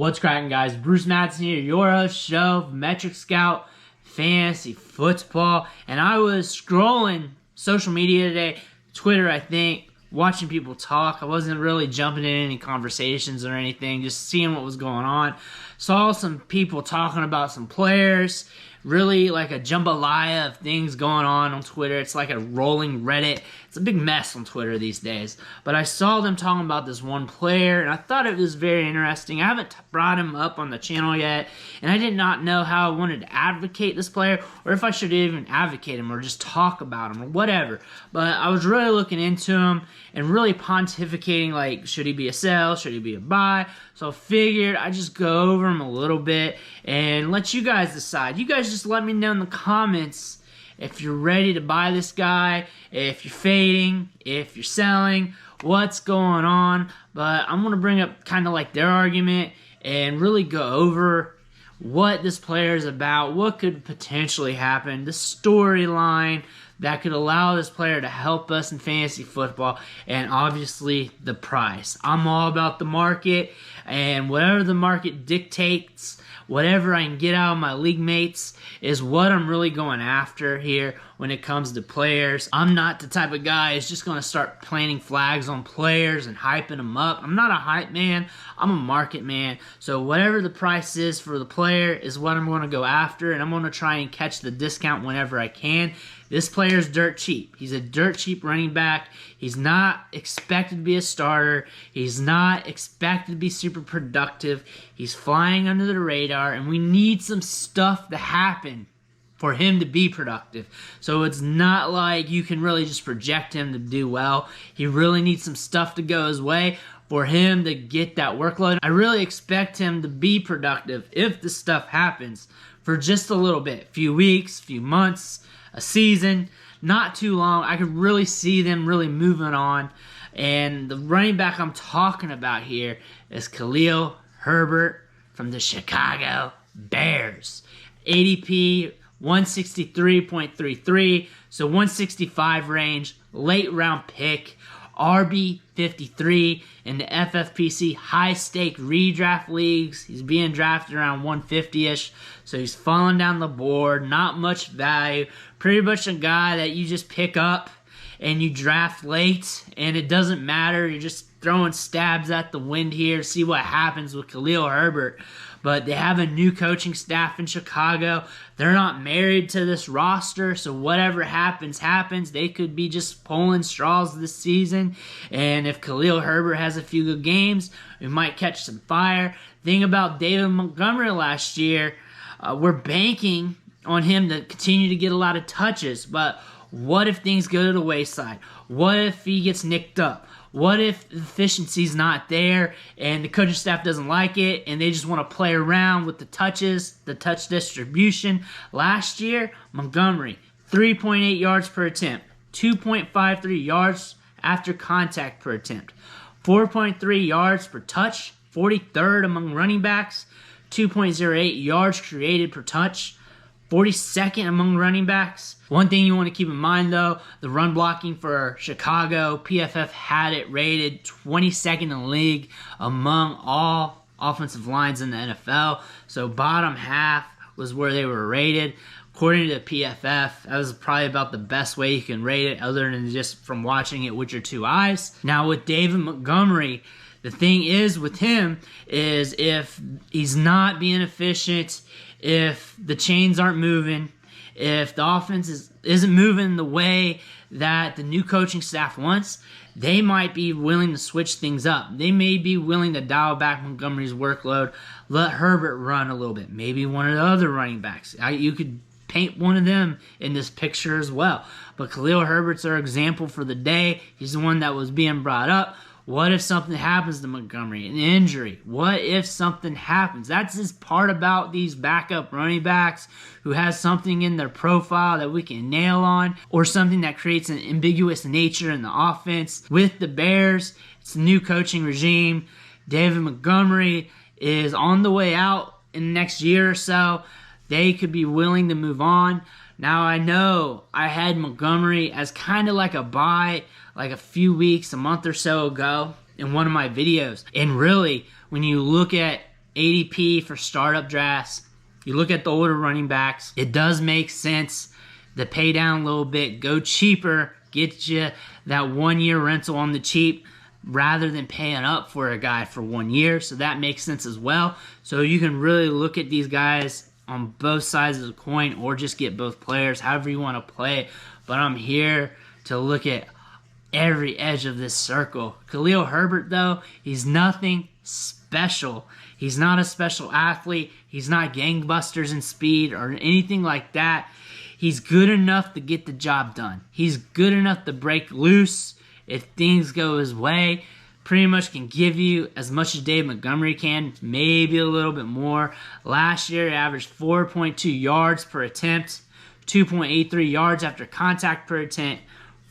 What's cracking, guys? Bruce Madsen here, your host show of Metric Scout Fantasy Football. And I was scrolling social media today, Twitter I think, watching people talk. I wasn't really jumping in any conversations or anything, just seeing what was going on. Saw some people talking about some players, really like a jambalaya of things going on Twitter. It's like a rolling Reddit. It's a big mess on Twitter these days. But I saw them talking about this one player, and I thought it was very interesting. I haven't brought him up on the channel yet, and I did not know how I wanted to advocate this player, or if I should even advocate him, or just talk about him, or whatever. But I was really looking into him, and really pontificating, like, should he be a sell, should he be a buy? So I figured I'd just go over him a little bit, and let you guys decide. You guys just let me know in the comments if you're ready to buy this guy, if you're fading, if you're selling, what's going on. But I'm going to bring up kind of like their argument and really go over what this player is about, what could potentially happen, the storyline that could allow this player to help us in fantasy football, and obviously the price. I'm all about the market, and whatever the market dictates, whatever I can get out of my league mates is what I'm really going after here when it comes to players. I'm not the type of guy who's just going to start planting flags on players and hyping them up. I'm not a hype man. I'm a market man. So whatever the price is for the player is what I'm going to go after, and I'm going to try and catch the discount whenever I can. This player's dirt cheap. He's a dirt cheap running back. He's not expected to be a starter. He's not expected to be super productive. He's flying under the radar, and we need some stuff to happen for him to be productive. So it's not like you can really just project him to do well. He really needs some stuff to go his way for him to get that workload. I really expect him to be productive if this stuff happens for just a little bit. Few weeks, few months, a season, not too long. I could really see them really moving on. And the running back I'm talking about here is Khalil Herbert from the Chicago Bears. ADP 163.33, so 165 range, late round pick, RB 53 in the FFPC high stake redraft leagues. He's being drafted around 150-ish, so he's falling down the board, not much value. Pretty much a guy that you just pick up and you draft late, and it doesn't matter. You're just throwing stabs at the wind here to see what happens with Khalil Herbert. But they have a new coaching staff in Chicago. They're not married to this roster, so whatever happens, happens. They could be just pulling straws this season. And if Khalil Herbert has a few good games, we might catch some fire. Thing about David Montgomery last year, we're banking on him to continue to get a lot of touches. But what if things go to the wayside? What if he gets nicked up? What if the efficiency's not there and the coaching staff doesn't like it and they just want to play around with the touches, the touch distribution? Last year, Montgomery, 3.8 yards per attempt, 2.53 yards after contact per attempt, 4.3 yards per touch, 43rd among running backs, 2.08 yards created per touch, 42nd among running backs. One thing you want to keep in mind, though, the run blocking for Chicago, PFF had it rated 22nd in the league among all offensive lines in the NFL. So bottom half was where they were rated. According to PFF, that was probably about the best way you can rate it, other than just from watching it with your two eyes. Now with David Montgomery, the thing is with him is if he's not being efficient, if the chains aren't moving, if the offense isn't moving the way that the new coaching staff wants, they might be willing to switch things up. They may be willing to dial back Montgomery's workload, let Herbert run a little bit, maybe one of the other running backs. You could paint one of them in this picture as well. But Khalil Herbert's our example for the day. He's the one that was being brought up. What if something happens to Montgomery? An injury? What if something happens? That's his part about these backup running backs who has something in their profile that we can nail on, or something that creates an ambiguous nature in the offense. With the Bears, it's a new coaching regime. David Montgomery is on the way out in the next year or so. They could be willing to move on. Now, I know I had Montgomery as kind of like a buy like a month or so ago in one of my videos. And really, when you look at ADP for startup drafts, you look at the older running backs, it does make sense to pay down a little bit, go cheaper, get you that 1 year rental on the cheap rather than paying up for a guy for 1 year. So that makes sense as well. So you can really look at these guys on both sides of the coin or just get both players, however you want to play. But I'm here to look at every edge of this circle. Khalil Herbert, though, he's nothing special. He's not a special athlete. He's not gangbusters in speed or anything like that. He's good enough to get the job done. He's good enough to break loose if things go his way. Pretty much can give you as much as Dave Montgomery can, maybe a little bit more. Last year, he averaged 4.2 yards per attempt, 2.83 yards after contact per attempt,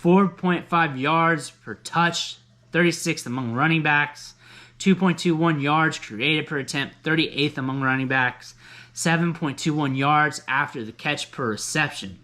4.5 yards per touch, 36th among running backs, 2.21 yards created per attempt, 38th among running backs, 7.21 yards after the catch per reception.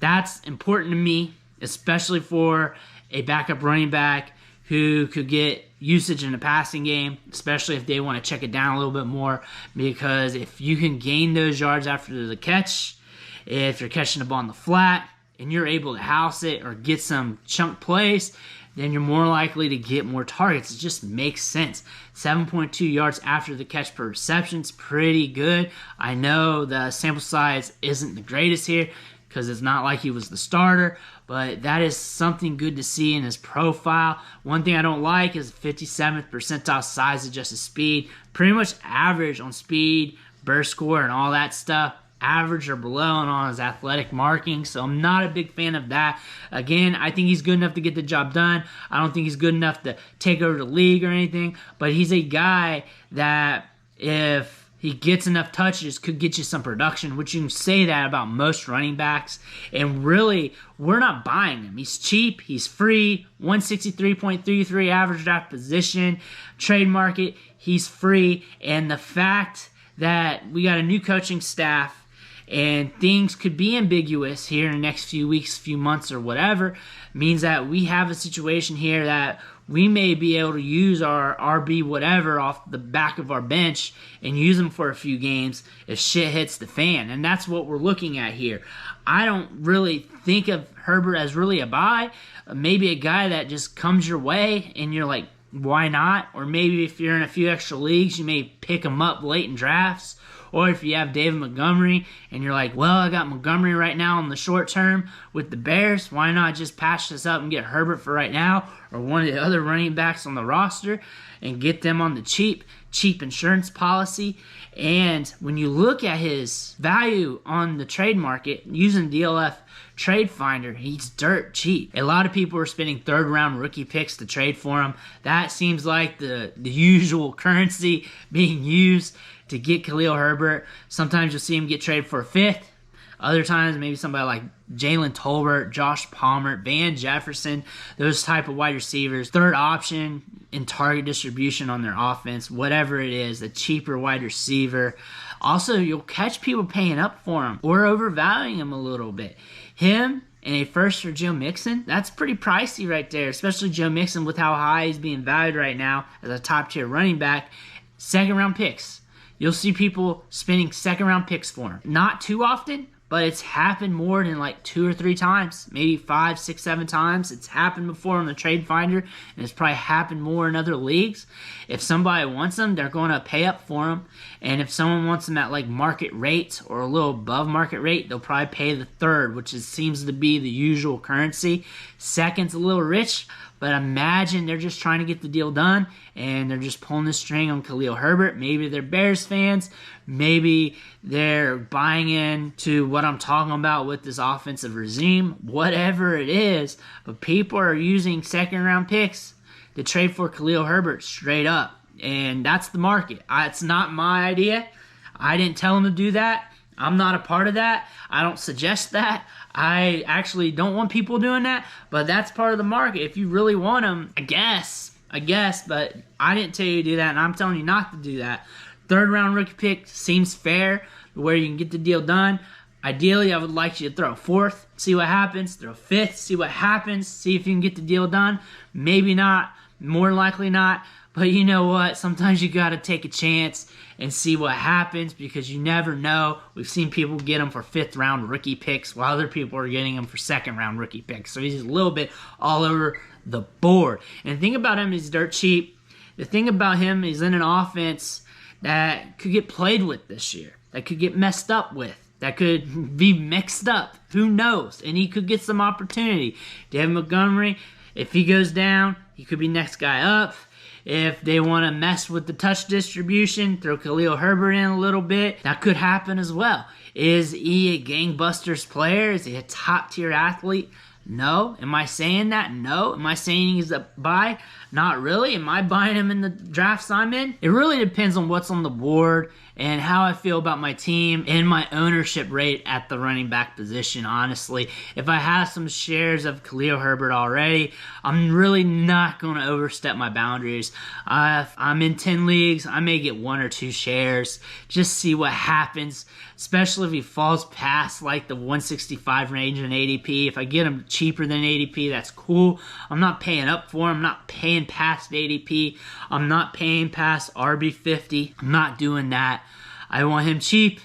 That's important to me, especially for a backup running back who could get usage in the passing game, especially if they want to check it down a little bit more, because if you can gain those yards after the catch, if you're catching the ball in the flat and you're able to house it or get some chunk plays, then you're more likely to get more targets. It just makes sense. 7.2 yards after the catch per reception is pretty good. I know the sample size isn't the greatest here because it's not like he was the starter, but that is something good to see in his profile. One thing I don't like is 57th percentile size adjusted speed. Pretty much average on speed, burst score, and all that stuff. Average or below and on his athletic marking, so I'm not a big fan of that. Again, I think he's good enough to get the job done. I don't think he's good enough to take over the league or anything, but he's a guy that if he gets enough touches could get you some production, which you can say that about most running backs. And really, we're not buying him. He's cheap, he's free, 163.33 average draft position, trade market, he's free, and the fact that we got a new coaching staff and things could be ambiguous here in the next few weeks, few months, or whatever, means that we have a situation here that we may be able to use our RB whatever off the back of our bench and use them for a few games if shit hits the fan. And that's what we're looking at here. I don't really think of Herbert as really a buy. Maybe a guy that just comes your way and you're like, why not? Or maybe if you're in a few extra leagues, you may pick him up late in drafts. Or if you have David Montgomery and you're like, well, I got Montgomery right now in the short term with the Bears. Why not just patch this up and get Herbert for right now or one of the other running backs on the roster and get them on the cheap insurance policy? And when you look at his value on the trade market using DLF Trade Finder, he's dirt cheap. A lot of people are spending third-round rookie picks to trade for him. That seems like the usual currency being used to get Khalil Herbert. Sometimes you'll see him get traded for a fifth. Other times, maybe somebody like Jalen Tolbert, Josh Palmer, Van Jefferson, those type of wide receivers. Third option in target distribution on their offense, whatever it is, a cheaper wide receiver. Also, you'll catch people paying up for him or overvaluing him a little bit. Him and a first for Joe Mixon, that's pretty pricey right there, especially Joe Mixon with how high he's being valued right now as a top-tier running back. Second-round picks. You'll see people spending second-round picks for him. Not too often, but it's happened more than like 2 or 3 times, maybe 5, 6, 7 times. It's happened before on the Trade Finder, and it's probably happened more in other leagues. If somebody wants them, they're going to pay up for them. And if someone wants them at like market rate or a little above market rate, they'll probably pay the third, which seems to be the usual currency. Second's a little rich, but imagine they're just trying to get the deal done, and they're just pulling the string on Khalil Herbert. Maybe they're Bears fans. Maybe they're buying into what I'm talking about with this offensive regime. Whatever it is, but people are using second-round picks to trade for Khalil Herbert straight up. And that's the market. It's not my idea. I didn't tell them to do that. I'm not a part of that. I don't suggest that. I actually don't want people doing that, but that's part of the market. If you really want them, I guess, but I didn't tell you to do that, and I'm telling you not to do that. Third round rookie pick seems fair, where you can get the deal done. Ideally, I would like you to throw a fourth, see what happens, throw a fifth, see what happens, see if you can get the deal done. Maybe not, more likely not, But you know what? Sometimes you got to take a chance and see what happens, because you never know. We've seen people get him for 5th round rookie picks while other people are getting him for 2nd round rookie picks. So he's a little bit all over the board. And the thing about him is he's dirt cheap. The thing about him is in an offense that could get played with this year, that could get messed up with, that could be mixed up. Who knows? And he could get some opportunity. David Montgomery, if he goes down, he could be next guy up. If they want to mess with the touch distribution, throw Khalil Herbert in a little bit, that could happen as well. Is he a gangbusters player? Is he a top-tier athlete? No. Am I saying that? No. Am I saying he's a buy? Not really. Am I buying him in the drafts I'm in? It really depends on what's on the board and how I feel about my team and my ownership rate at the running back position, honestly. If I have some shares of Khalil Herbert already, I'm really not going to overstep my boundaries. If I'm in 10 leagues, I may get 1 or 2 shares. Just see what happens, especially if he falls past like the 165 range in ADP. If I get him cheaper than ADP, that's cool. I'm not paying up for him. I'm not paying past ADP. I'm not paying past RB50. I'm not doing that. I want him cheap.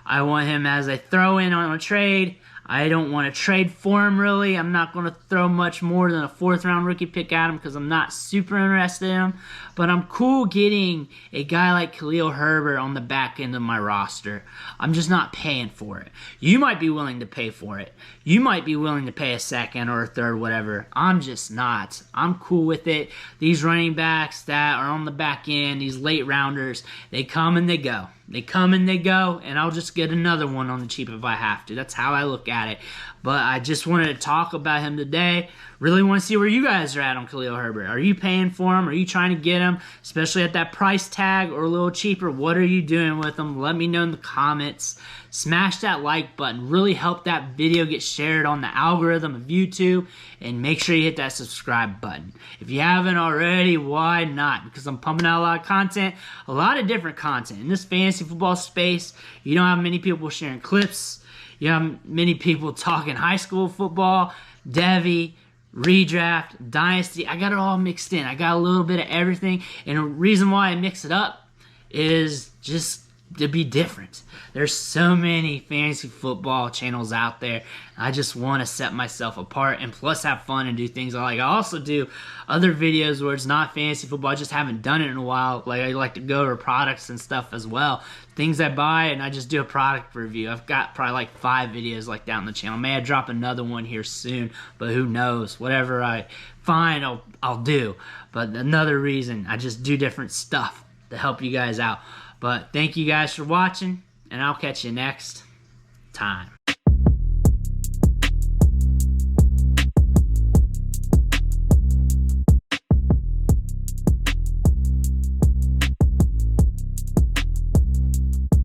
I want him as a throw-in on a trade. I don't want to trade for him, really. I'm not going to throw much more than a 4th round rookie pick at him because I'm not super interested in him. But I'm cool getting a guy like Khalil Herbert on the back end of my roster. I'm just not paying for it. You might be willing to pay for it. You might be willing to pay a 2nd or a 3rd, whatever. I'm just not. I'm cool with it. These running backs that are on the back end, these late rounders, they come and they go. They come and they go, and I'll just get another one on the cheap if I have to. That's how I look at it. But I just wanted to talk about him today. Really want to see where you guys are at on Khalil Herbert. Are you paying for him? Are you trying to get him, especially at that price tag or a little cheaper? What are you doing with him? Let me know in the comments. Smash that like button. Really help that video get shared on the algorithm of YouTube. And make sure you hit that subscribe button. If you haven't already, why not? Because I'm pumping out a lot of content, a lot of different content. In this fantasy football space, you don't have many people sharing clips. You have many people talking high school football, Devy, redraft, Dynasty. I got it all mixed in. I got a little bit of everything. And the reason why I mix it up is just to be different. There's so many fantasy football channels out there. I just want to set myself apart and plus have fun and do things I like. I also do other videos where it's not fantasy football. I just haven't done it in a while. Like I like to go over products and stuff as well. Things I buy, and I just do a product review. I've got probably like 5 videos like that on the channel. May I drop another one here soon, but who knows? Whatever I find, I'll do. But another reason, I just do different stuff to help you guys out. But thank you guys for watching, and I'll catch you next time.